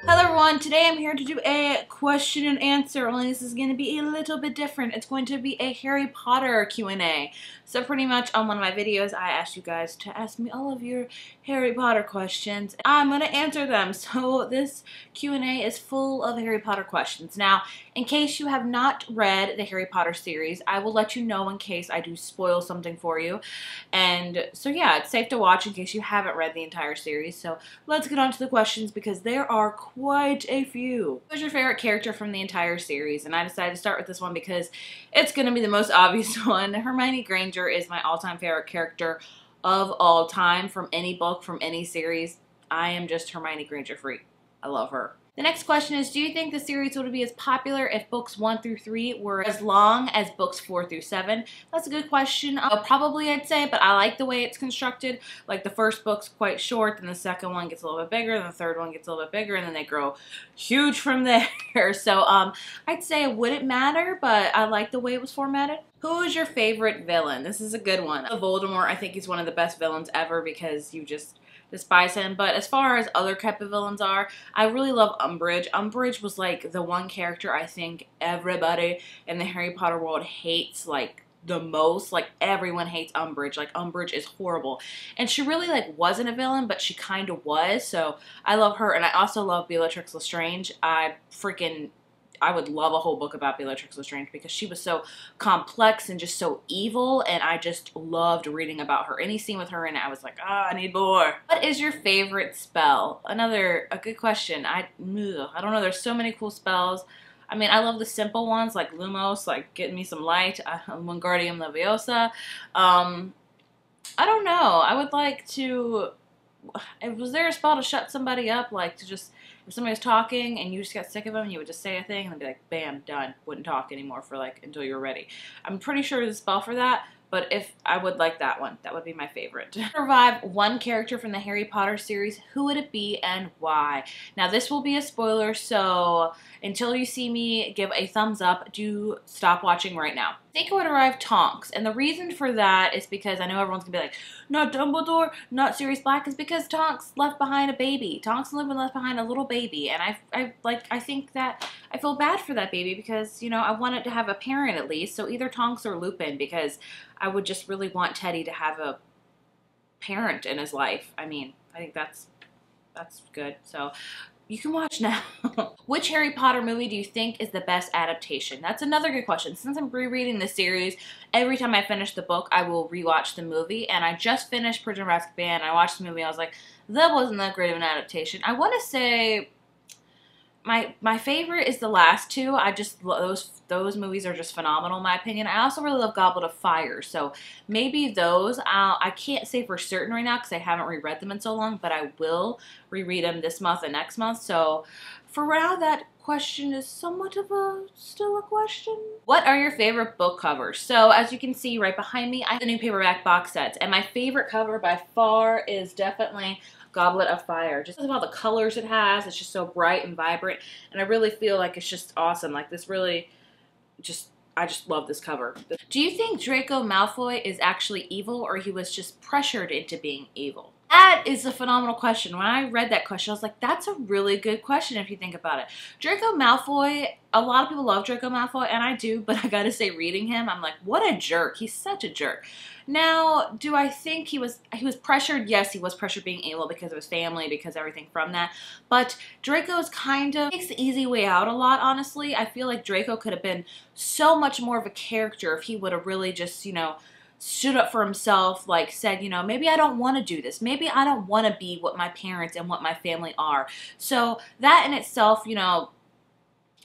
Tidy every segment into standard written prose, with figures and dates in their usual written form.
Hello everyone, today I'm here to do a question and answer, only this is going to be a little bit different. It's going to be a Harry Potter Q&A. So pretty much on one of my videos, I asked you guys to ask me all of your Harry Potter questions. I'm going to answer them. So this Q&A is full of Harry Potter questions. Now, in case you have not read the Harry Potter series, I will let you know in case I do spoil something for you. And so yeah, it's safe to watch in case you haven't read the entire series. So let's get on to the questions because there are quite a few. Who's your favorite character from the entire series? And I decided to start with this one because it's going to be the most obvious one. Hermione Granger is my all-time favorite character of all time from any book, from any series. I am just Hermione Granger freak. I love her. The next question is, do you think the series would be as popular if books 1 through 3 were as long as books 4 through 7? That's a good question. Probably I'd say, but I like the way it's constructed. Like the first book's quite short, and the second one gets a little bit bigger, and the third one gets a little bit bigger, and then they grow huge from there. So I'd say it wouldn't matter, but I like the way it was formatted. Who is your favorite villain? This is a good one. Voldemort, I think he's one of the best villains ever because you just despise him. But as far as other type of villains are, I really love Umbridge. Umbridge was like the one character I think everybody in the Harry Potter world hates like the most. Like everyone hates Umbridge. Like Umbridge is horrible. And she really like wasn't a villain, but she kind of was. So I love her. And I also love Bellatrix Lestrange. I would love a whole book about Bellatrix Lestrange because she was so complex and just so evil, and I just loved reading about her. Any scene with her in it, I was like, I need more. What is your favorite spell? A good question. I don't know. There's so many cool spells. I mean, I love the simple ones like Lumos, like getting me some light, Wingardium Leviosa. I don't know. I would like to... Was there a spell to shut somebody up, like to just... If somebody was talking and you just got sick of them, you would just say a thing and they'd be like, bam, done. Wouldn't talk anymore for like until you were ready. I'm pretty sure there's a spell for that, but if I would like that one, that would be my favorite. To revive one character from the Harry Potter series, who would it be and why? Now this will be a spoiler, so until you see me give a thumbs up, do stop watching right now. I think I would revive Tonks, and the reason for that is because I know everyone's gonna be like, not Dumbledore, not Sirius Black, is because Tonks left behind a baby. Tonks left behind a little baby, and I think that I feel bad for that baby because, you know, I want it to have a parent at least, so either Tonks or Lupin, because I would just really want Teddy to have a parent in his life. I mean, I think that's good. So you can watch now. Which Harry Potter movie do you think is the best adaptation? That's another good question. Since I'm rereading the series, every time I finish the book, I will rewatch the movie. And I just finished Prisoner of Azkaban. I watched the movie. I was like, that wasn't that great of an adaptation. I want to say my favorite is the last two. I just those movies are just phenomenal in my opinion. I also really love Goblet of Fire, so maybe those. I can't say for certain right now because I haven't reread them in so long, but I will reread them this month and next month. So for now, that question is somewhat of still a question. What are your favorite book covers? So as you can see right behind me, I have the new paperback box sets, and my favorite cover by far is definitely Goblet of Fire. Just because of all the colors it has, it's just so bright and vibrant, and I really feel like it's just awesome. Like this really I just love this cover. Do you think Draco Malfoy is actually evil, or he was just pressured into being evil? That is a phenomenal question. When I read that question, I was like, that's a really good question if you think about it. Draco Malfoy, a lot of people love Draco Malfoy, and I do, but I gotta say, reading him, I'm like, what a jerk. He's such a jerk. Now, do I think he was pressured? Yes, he was pressured being evil because of his family, because everything from that. But Draco's kind of takes the easy way out a lot, honestly. I feel like Draco could have been so much more of a character if he would have really just, you know, stood up for himself, like said, you know, maybe I don't want to do this. Maybe I don't want to be what my parents and what my family are. So that in itself, you know,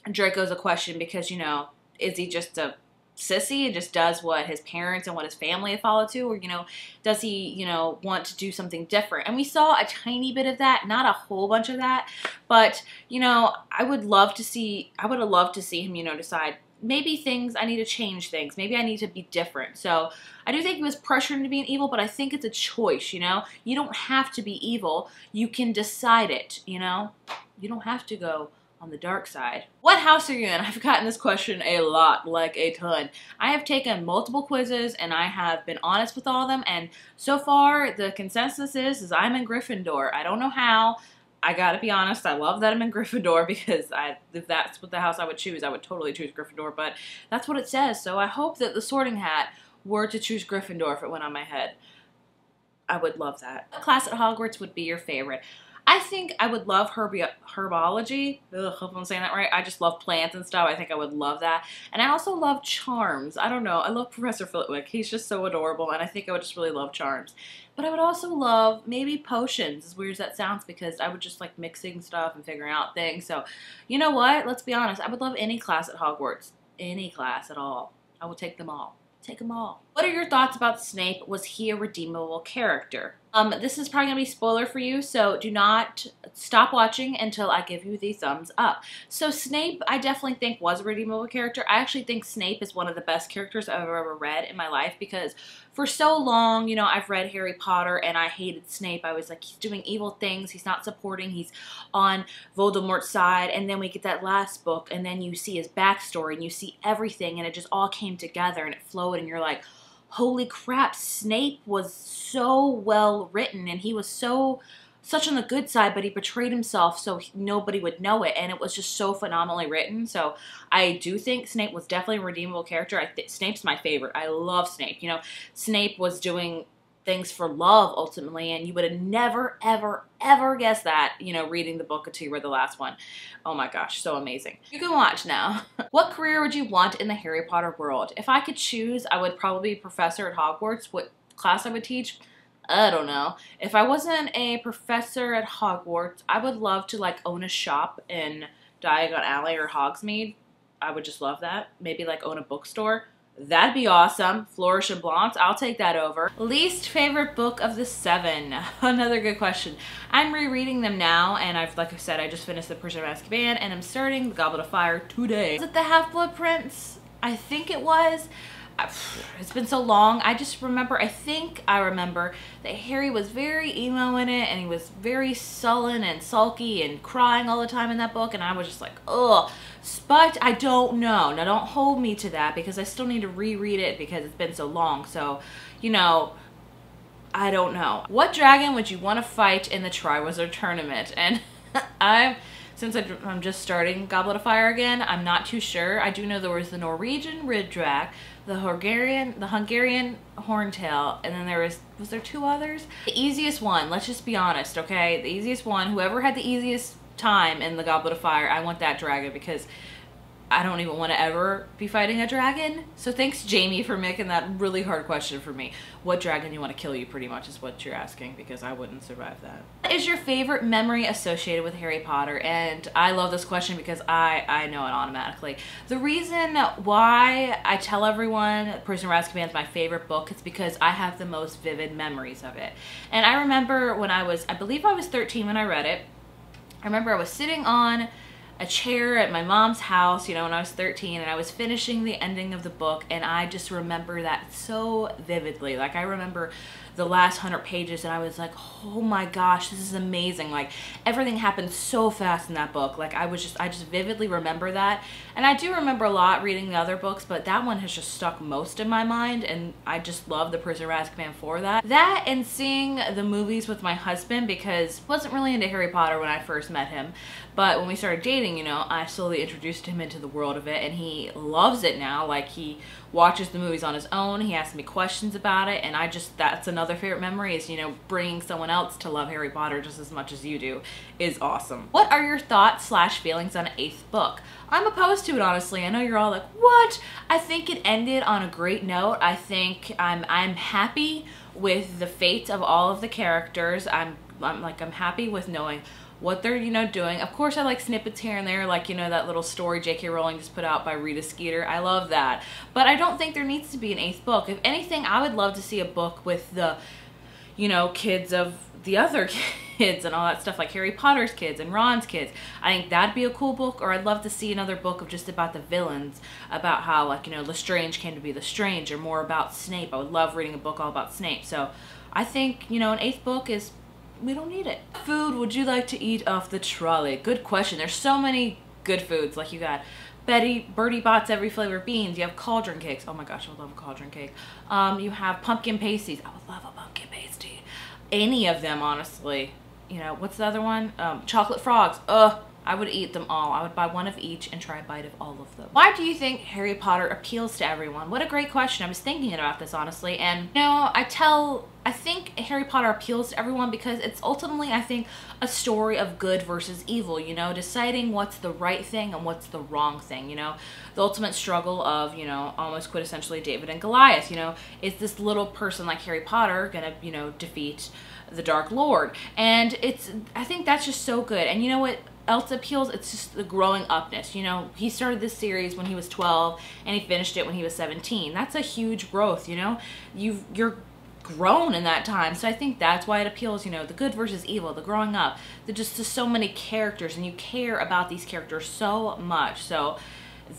Draco's a question because, you know, is he just a sissy and just does what his parents and what his family have followed to, or, you know, does he, you know, want to do something different? And we saw a tiny bit of that, not a whole bunch of that, but, you know, I would have loved to see him, you know, decide, maybe I need to change things. Maybe I need to be different. So I do think he was pressured into being evil, but I think it's a choice, you know? You don't have to be evil. You can decide it, you know? You don't have to go on the dark side. What house are you in? I've gotten this question a lot, like a ton. I have taken multiple quizzes and I have been honest with all of them, and so far the consensus is I'm in Gryffindor. I don't know how. I gotta be honest, I love that I'm in Gryffindor because if that's what the house I would choose, I would totally choose Gryffindor, but that's what it says, so I hope that the Sorting Hat were to choose Gryffindor if it went on my head. I would love that. What class at Hogwarts would be your favorite? I think I would love herbology. Ugh, hope I'm saying that right. I just love plants and stuff. I think I would love that. And I also love charms. I don't know. I love Professor Flitwick. He's just so adorable, and I think I would just really love charms. But I would also love maybe potions, as weird as that sounds, because I would just like mixing stuff and figuring out things. So, you know what? Let's be honest. I would love any class at Hogwarts. Any class at all. I will take them all. Take them all. What are your thoughts about Snape? Was he a redeemable character? This is probably going to be spoiler for you, so do not stop watching until I give you the thumbs up. So Snape, I definitely think was a redeemable character. I actually think Snape is one of the best characters I've ever read in my life because for so long, you know, I've read Harry Potter and I hated Snape. I was like, he's doing evil things. He's not supporting. He's on Voldemort's side. And then we get that last book and then you see his backstory and you see everything and it just all came together and it flowed and you're like, holy crap, Snape was so well written and he was such on the good side, but he betrayed himself so nobody would know it, and it was just so phenomenally written. So I do think Snape was definitely a redeemable character. Snape's my favorite. I love Snape. You know, Snape was doing things for love ultimately, and you would have never, ever, ever guessed that, you know, reading the book until you read the last one. Oh my gosh, so amazing. You can watch now. What career would you want in the Harry Potter world? If I could choose, I would probably be a professor at Hogwarts. What class I would teach? I don't know. If I wasn't a professor at Hogwarts, I would love to like own a shop in Diagon Alley or Hogsmeade. I would just love that. Maybe like own a bookstore. That'd be awesome. Flourish and Blanc, I'll take that over. Least favorite book of the 7. Another good question. I'm rereading them now, and like I said, I just finished The Prisoner of Azkaban, and I'm starting The Goblet of Fire today. Was it The Half-Blood Prince? I think it was. It's been so long. I just remember, I remember that Harry was very emo in it, and he was very sullen and sulky and crying all the time in that book, and I was just like, ugh. But I don't know. Now, don't hold me to that because I still need to reread it because it's been so long. So, you know, I don't know. What dragon would you want to fight in the Triwizard Tournament? And since I'm just starting Goblet of Fire again, I'm not too sure. I do know there was the Norwegian Riddrack, the Hungarian Horntail, and then was there 2 others? The easiest one, let's just be honest, okay? The easiest one, whoever had the easiest time in the Goblet of Fire, I want that dragon because I don't even want to ever be fighting a dragon. So thanks, Jamie, for making that really hard question for me. What dragon you want to kill you, pretty much, is what you're asking, because I wouldn't survive that. What is your favorite memory associated with Harry Potter? And I love this question because I know it automatically. The reason why I tell everyone Prisoner of Azkaban is my favorite book is because I have the most vivid memories of it. And I remember when I believe I was 13 when I read it. I remember I was sitting on a chair at my mom's house, you know, when I was 13, and I was finishing the ending of the book, and I just remember that so vividly. Like, I remember the last 100 pages, and I was like, oh my gosh, this is amazing. Like, everything happened so fast in that book. Like, I just vividly remember that. And I do remember a lot reading the other books, but that one has just stuck most in my mind, and I just love The Prisoner of Azkaban for that. That and seeing the movies with my husband, because I wasn't really into Harry Potter when I first met him, but when we started dating, you know, I slowly introduced him into the world of it, and he loves it now. Like, he watches the movies on his own, he asks me questions about it, and that's another favorite memory is, you know, bringing someone else to love Harry Potter just as much as you do is awesome. What are your thoughts / feelings on 8th book? I'm opposed to it, honestly. I know you're all like, what? I think it ended on a great note. I think I'm happy with the fate of all of the characters. I'm happy with knowing what they're, you know, doing. Of course, I like snippets here and there, like, you know, that little story J.K. Rowling just put out by Rita Skeeter. I love that. But I don't think there needs to be an 8th book. If anything, I would love to see a book with the, you know, kids of the other kids and all that stuff, like Harry Potter's kids and Ron's kids. I think that'd be a cool book. Or I'd love to see another book of just about the villains, about how, like, you know, Lestrange came to be Lestrange, or more about Snape. I would love reading a book all about Snape. So I think, you know, an 8th book is, we don't need it. What food would you like to eat off the trolley? Good question. There's so many good foods. Like, you got Bertie Bott's every flavor beans. You have cauldron cakes. Oh my gosh, I would love a cauldron cake. You have pumpkin pasties. I would love a pumpkin pasty. Any of them, honestly. you know, what's the other one? Chocolate frogs. Ugh. I would eat them all. I would buy one of each and try a bite of all of them. Why do you think Harry Potter appeals to everyone? What a great question. I was thinking about this, honestly. And, you know, I think Harry Potter appeals to everyone because it's ultimately, I think, a story of good versus evil, you know, deciding what's the right thing and what's the wrong thing, you know, the ultimate struggle of, you know, almost quintessentially David and Goliath, you know, is this little person like Harry Potter gonna, you know, defeat the Dark Lord? And I think that's just so good. And you know what else appeals? It's just the growing upness. You know, he started this series when he was 12 and he finished it when he was 17. That's a huge growth, you know. You're grown in that time, so I think that's why it appeals, you know, the good versus evil, the growing up, there's so many characters and you care about these characters so much. So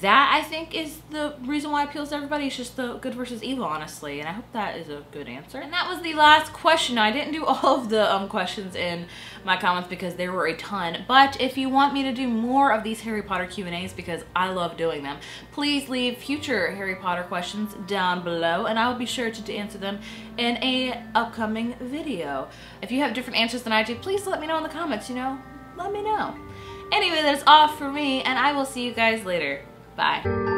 that, I think, is the reason why it appeals to everybody. It's just the good versus evil, honestly, and I hope that is a good answer. And that was the last question. Now, I didn't do all of the questions in my comments because there were a ton, but if you want me to do more of these Harry Potter Q&As, because I love doing them, please leave future Harry Potter questions down below and I will be sure to answer them in a upcoming video. If you have different answers than I do, please let me know in the comments, you know, let me know. Anyway, that's all for me, and I will see you guys later. Bye.